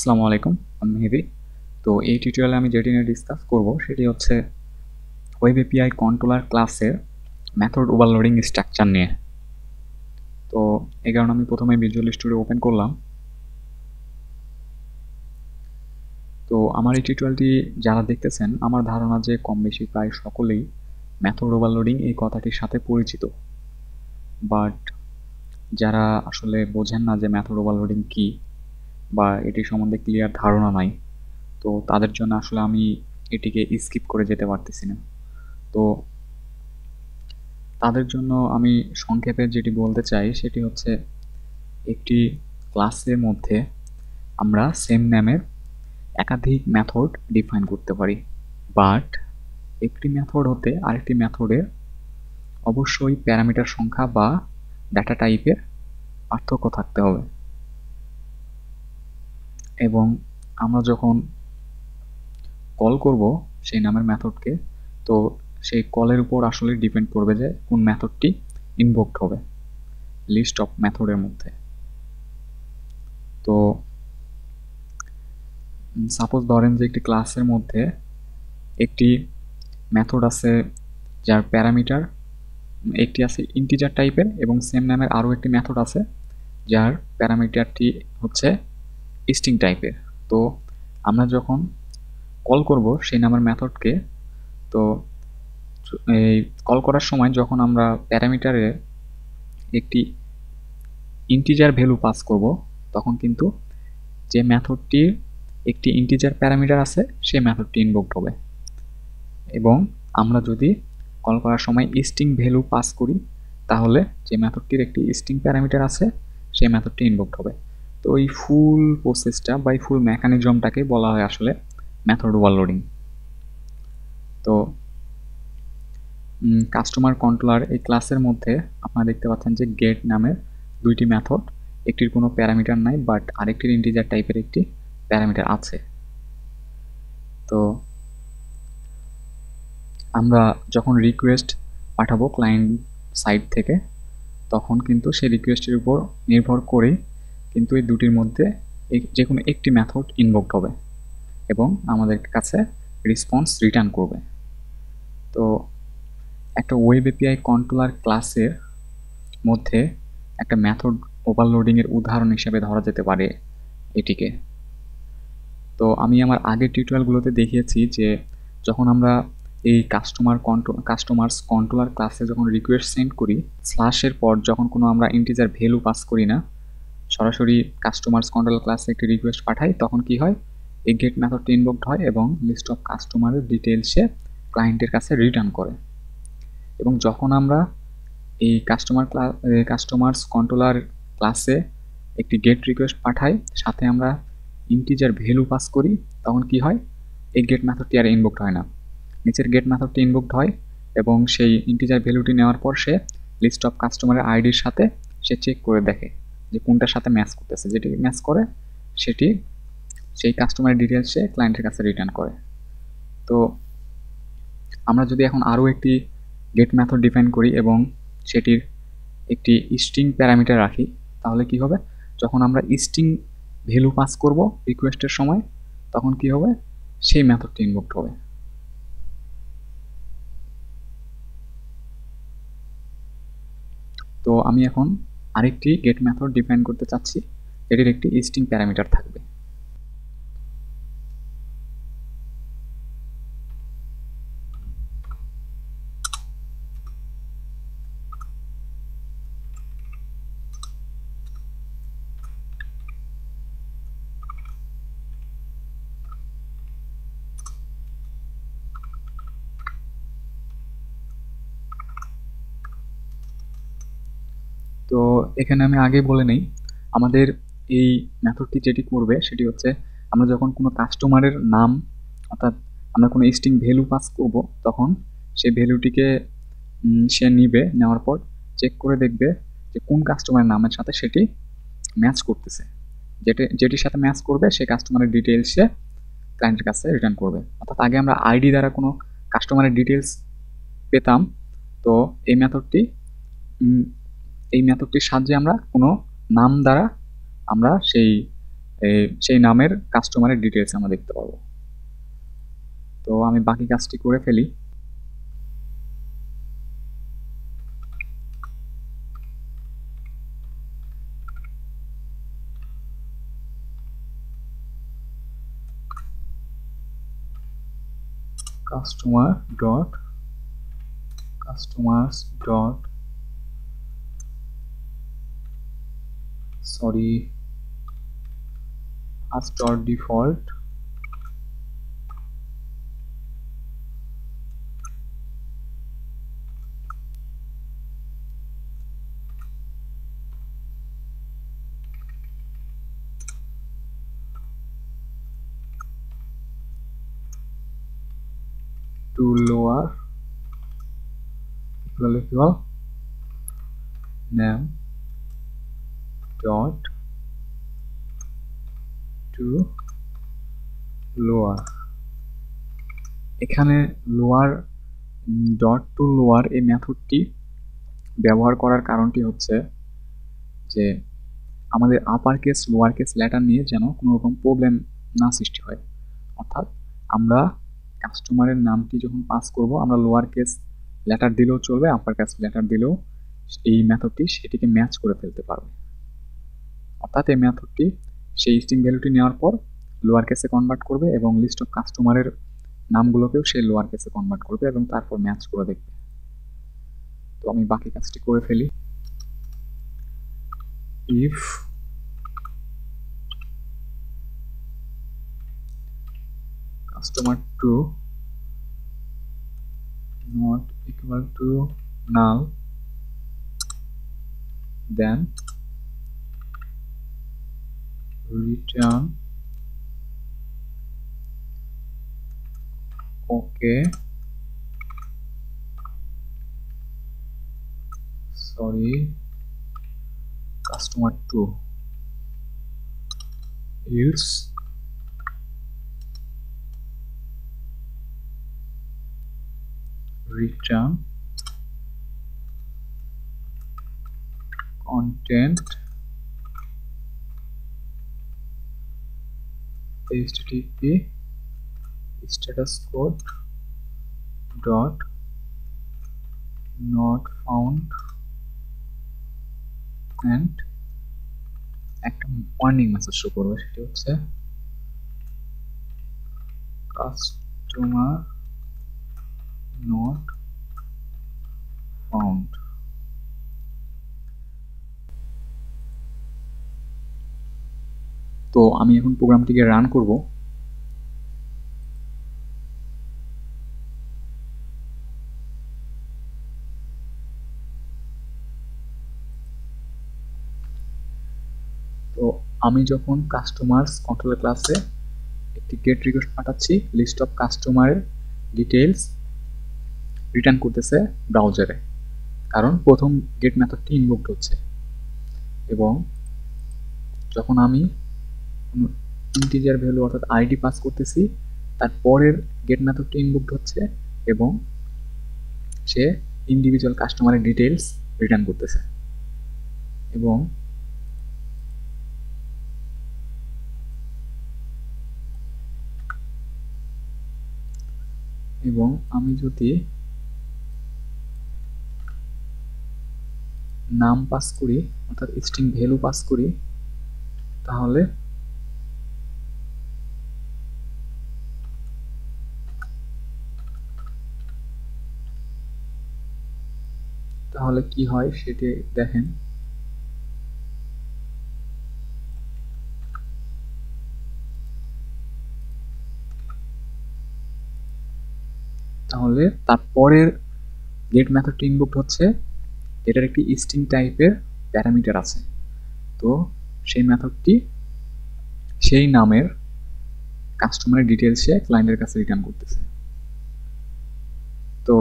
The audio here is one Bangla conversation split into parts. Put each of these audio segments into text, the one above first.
আসসালামু আলাইকুম, আমি মেহেদি। তো এই টিউটোরিয়ালে আমি যেটি নিয়ে ডিসকাস করব সেটি হচ্ছে ওয়েব এপিআই কন্ট্রোলার ক্লাসের মেথড ওভারলোডিং স্ট্রাকচার নিয়ে। তো এই কারণে আমি প্রথমে ভিজুয়াল স্টুডিও ওপেন করলাম। তো আমার এই টিউটোরিয়ালটি যারা দেখতেছেন, আমার ধারণা যে কম বেশি প্রায় সকলেই মেথড ওভারলোডিং এই কথাটির সাথে পরিচিত, বাট যারা আসলে বোঝেন না যে মেথড ওভারলোডিং কী বা এটি সম্বন্ধে ক্লিয়ার ধারণা নাই, তো তাদের জন্য আসলে আমি এটিকে স্কিপ করে যেতে পারতেছি না। তো তাদের জন্য আমি সংক্ষেপে যেটি বলতে চাই সেটি হচ্ছে, একটি ক্লাসের মধ্যে আমরা সেম নামের একাধিক মেথড ডিফাইন করতে পারি, বাট একটি মেথড হতে আরেকটি মেথডের অবশ্যই প্যারামিটার সংখ্যা বা ডাটা টাইপের পার্থক্য থাকতে হবে। এবং আমরা যখন কল করব সেই নামের মেথডকে, তো সেই কলের উপর আসলে ডিপেন্ড করবে যে কোন মেথডটি ইনভোকড হবে লিস্ট অফ মেথডের মধ্যে। তো সাপোজ ধরেন যে একটি ক্লাসের মধ্যে একটি মেথড আছে যার প্যারামিটার একটি আছে ইন্টিজার টাইপের, এবং সেম নামের আরও একটি মেথড আছে যার প্যারামিটারটি হচ্ছে স্ট্রিং টাইপের। তো আমরা যখন কল করব সেই নামের মেথডকে, তো এই কল করার সময় যখন আমরা প্যারামিটারে একটি ইন্টিজার ভ্যালু পাস করব, তখন কিন্তু যে মেথডটির একটি ইন্টিজার প্যারামিটার আছে সেই মেথডটি ইনভোকড হবে। এবং আমরা যদি কল করার সময় স্ট্রিং ভ্যালু পাস করি, তাহলে যে মেথডটির একটি স্ট্রিং প্যারামিটার আছে সেই মেথডটি ইনভোকড হবে। তো এই ফুল প্রসেসটা বা এই ফুল মেকানিজমটাকে বলা হয় আসলে মেথড ওভারলোডিং। তো কাস্টমার কন্ট্রোলার এই ক্লাসের মধ্যে আপনারা দেখতে পাচ্ছেন যে গেট নামের দুইটি মেথড, একটির কোনো প্যারামিটার নাই বাট আরেকটির ইন্টিজার টাইপের একটি প্যারামিটার আছে। তো আমরা যখন রিকোয়েস্ট পাঠাবো ক্লায়েন্ট সাইড থেকে, তখন কিন্তু সেই রিকোয়েস্টের উপর নির্ভর করেই কিন্তু এই দুটির মধ্যে যে কোনো একটি মেথড ইনভোকড হবে এবং আমাদের কাছে রেসপন্স রিটার্ন করবে। তো একটা ওয়েব এপিআই কন্ট্রোলার ক্লাসের মধ্যে একটা মেথড ওভারলোডিংয়ের উদাহরণ হিসেবে ধরা যেতে পারে এটিকে। তো আমি আমার আগের টিউটোরিয়ালগুলোতে দেখিয়েছি যে যখন আমরা এই কাস্টমার্স কন্ট্রোলার ক্লাসে যখন রিকোয়েস্ট সেন্ড করি, স্ল্যাশের পর যখন কোনো আমরা ইন্টিজার ভ্যালু পাস করি না, সরাসরি কাস্টমার্স কন্ট্রোলার ক্লাসে একটি রিকোয়েস্ট পাঠাই, তখন কি হয়, এই গেট মেথডটি ইনভোকড হয় এবং লিস্ট অফ কাস্টমারের ডিটেলসে ক্লায়েন্টের কাছে রিটার্ন করে। এবং যখন আমরা এই কাস্টমার্স কন্ট্রোলার ক্লাসে একটি গেট রিকোয়েস্ট পাঠাই, সাথে আমরা ইন্টিজার ভ্যালু পাস করি, তখন কি হয়, এই গেট মেথডটি আর ইনভোকড হয় না, নিচের গেট মেথডটি ইনভোকড হয় এবং সেই ইন্টিজার ভ্যালুটি নেওয়ার পর সে লিস্ট অফ কাস্টমারের আইডির সাথে সে চেক করে দেখে যে কোনটার সাথে ম্যাচ করতেছে, যেটি ম্যাচ করে সেটি সেই কাস্টমারের ডিটেলস সে ক্লায়েন্টের কাছে রিটার্ন করে। তো আমরা যদি এখন আরও একটি গেট মেথড ডিফাইন করি এবং সেটির একটি স্ট্রিং প্যারামিটার রাখি, তাহলে কি হবে, যখন আমরা স্ট্রিং ভ্যালু পাস করব রিকোয়েস্টের সময়, তখন কি হবে, সেই মেথডটি ইনভোকড হবে। তো আমি এখন আরেকটি গেট মেথড ডিফাইন করতে চাচ্ছি, এটির একটি স্ট্রিং প্যারামিটার থাকবে। তো এখানে আমি আগে বলে নেই, আমাদের এই মেথডটি যেটি করবে সেটি হচ্ছে, আমরা যখন কোনো কাস্টমারের নাম, অর্থাৎ আমরা কোনো স্ট্রিং ভ্যালু পাস করব, তখন সেই ভ্যালুটিকে সে নিবে, নেওয়ার পর চেক করে দেখবে যে কোন কাস্টমারের নামের সাথে সেটি ম্যাচ করতেছে, যেটির সাথে ম্যাচ করবে সেই কাস্টমারের ডিটেলস সে ক্লায়েন্টের কাছে রিটার্ন করবে। অর্থাৎ আগে আমরা আইডি দ্বারা কোনো কাস্টমারের ডিটেলস পেতাম, তো এই মেথডটির সাহায্যে আমরা কোনো নাম দ্বারা আমরা সেই সেই নামের কাস্টমারের ডিটেলস আমরা দেখতে পাবো। তো আমি বাকি কাজটি করে ফেলি। customers dot first dot default to lower equal name dot to lower। এখানে লোয়ার ডট টু লোয়ার এই মেথডটি ব্যবহার করার কারণটি হচ্ছে যে আমাদের upper case lower case letter নিয়ে যেন কোনো রকম প্রবলেম না সৃষ্টি হয়। অর্থাৎ আমরা কাস্টমারের নামটি যখন পাস করব, আমরা লোয়ার কেস লেটার দিলেও চলবে, আপার কেস লেটার দিলেও এই মেথডটি সেটিকে ম্যাচ করে ফেলতে পারবে। অর্থাৎ এই মেথডটি সেই স্ট্রিং ভ্যালুটি নেওয়ার পর লোয়ার কেসে কনভার্ট করবে এবং লিস্ট অফ কাস্টমারের নামগুলোকেও সেই লোয়ার কেসে কনভার্ট করবে এবং তারপর ম্যাচ করে দেখবে। তো আমি বাকি কাজটি করে ফেলি। if customer2 not equal to null, then return okay customer2 else return content http status code dot not found and একটা ওয়ার্নিং মেসেজ শো করবে, সেটি হচ্ছে কাস্টমার নট ফাউন্ড। তো আমি এখন প্রোগ্রামটিকে রান করব। তো আমি যখন কাস্টমার্স কন্ট্রোলার ক্লাসে একটি গেট রিকোয়েস্ট পাঠাচ্ছি, লিস্ট অফ কাস্টমারের ডিটেইলস রিটার্ন করতেছে ব্রাউজারে, কারণ প্রথম গেট মেথডটি ইনভোকড হচ্ছে। এবং যখন আমি ইন্টিজার ভ্যালু অর্থাৎ আইডি পাস করতেছি, তারপরের গেট মেথডটি ইনভোকড হচ্ছে এবং সে ইন্ডিভিজুয়াল কাস্টমারের ডিটেইলস রিটার্ন করতেছে। এবং আমি যদি নাম পাস করি অর্থাৎ স্ট্রিং ভ্যালু পাস করি, তাহলে কি হয় সেটি দেখেন। তাহলে তারপরের গেট মেথডটি ইনভোকড হচ্ছে, এটার একটি স্ট্রিং টাইপের প্যারামিটার আছে। তো সেই মেথডটি সেই নামের কাস্টমারের ডিটেইলস সে ক্লায়েন্টের কাছে রিটার্ন করতেছে। তো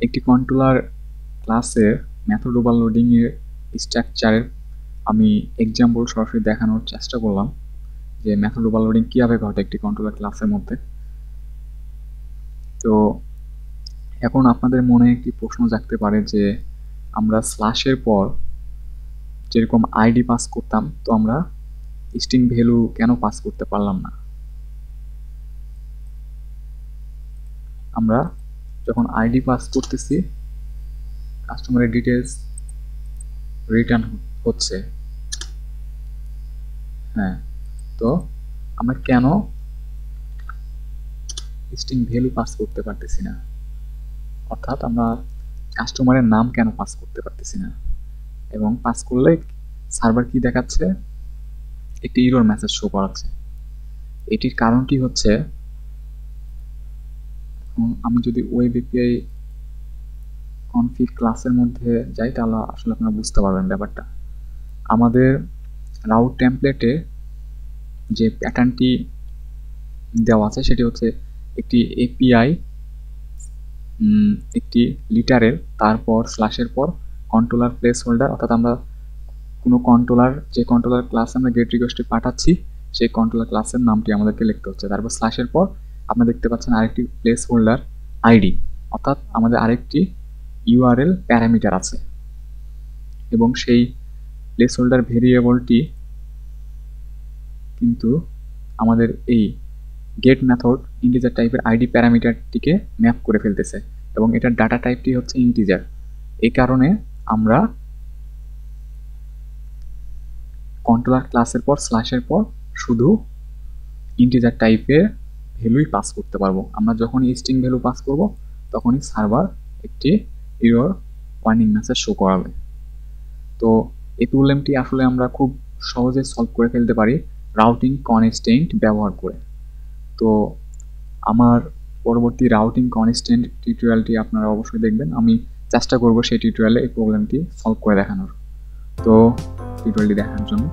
একটি কন্ট্রোলার ক্লাসের মেথড ওভারলোডিং এর স্ট্রাকচারের আমি এক্সাম্পল সরাসরি দেখানোর চেষ্টা করলাম যে মেথড ওভারলোডিং কিভাবে ঘটে একটি কন্ট্রোলার ক্লাসের মধ্যে। তো এখন আপনাদের মনে একটি প্রশ্ন জাগতে পারে যে আমরা স্ল্যাশের পর যেরকম আইডি পাস করতাম, তো আমরা স্ট্রিং ভ্যালু কেন পাস করতে পারলাম না? আমরা যখন আইডি পাস করতেছি, কাস্টমারের ডিটেলস রিটার্ন হচ্ছে। হ্যাঁ, তো আমরা কেন স্ট্রিং ভ্যালু পাস করতে পারতেছি না? অর্থাৎ আমরা কাস্টমারের নাম কেন পাস করতে পারতেছি না? এবং পাস করলে সার্ভার কি দেখাচ্ছে? একটি এরর মেসেজ শো করাচ্ছে। এটির কারণটি হচ্ছে, আমি যদি ওয়েব এপিআই কনফিগ ক্লাসের মধ্যে যাই, তাহলে আসলে আপনারা বুঝতে পারবেন ব্যাপারটা। আমাদের রাউট টেমপ্লেটে যে প্যাটার্নটি দেওয়া আছে সেটি হচ্ছে একটি এপিআই, একটি লিটারের, তারপর স্ল্যাশের পর কন্ট্রোলার প্লেস হোল্ডার, অর্থাৎ আমরা কোনো কন্ট্রোলার, যে কন্ট্রোলার ক্লাস আমরা গেট রিকোয়েস্টে পাঠাচ্ছি সেই কন্ট্রোলার ক্লাসের নামটি আমাদেরকে লিখতে হচ্ছে। তারপর স্ল্যাশের পর আপনারা দেখতে পাচ্ছেন আরেকটি প্লেস হোল্ডার আইডি, অর্থাৎ আমাদের আরেকটি ইউআরএল প্যারামিটার আছে, এবং সেই প্লেস হোল্ডার ভেরিয়েবলটি কিন্তু আমাদের এই গেট মেথড ইন্টিজার টাইপের আইডি প্যারামিটারটিকে ম্যাপ করে ফেলতেছে, এবং এটার ডাটা টাইপটি হচ্ছে ইন্টিজার। এই কারণে আমরা কন্ট্রোলার ক্লাসের পর স্ল্যাশের পর শুধু ইন্টিজার টাইপের ভ্যালুই পাস করতে পারবো। আমরা যখনই স্ট্রিং ভ্যালু পাস করব তখনই সার্ভার একটি এরর ওয়ার্নিং মেসেজ শো করাবে। তো এই প্রবলেমটি আসলে আমরা খুব সহজে সলভ করে ফেলতে পারি রাউটিং কনস্ট্রেন্ট ব্যবহার করে। তো আমার পরবর্তী রাউটিং কনস্ট্রেন্ট টিউটোরিয়ালটি আপনারা অবশ্যই দেখবেন। আমি চেষ্টা করব সেই টিউটোরিয়ালে এই প্রবলেমটি সলভ করে দেখানোর। তো টিউটোরিয়ালটি দেখার জন্য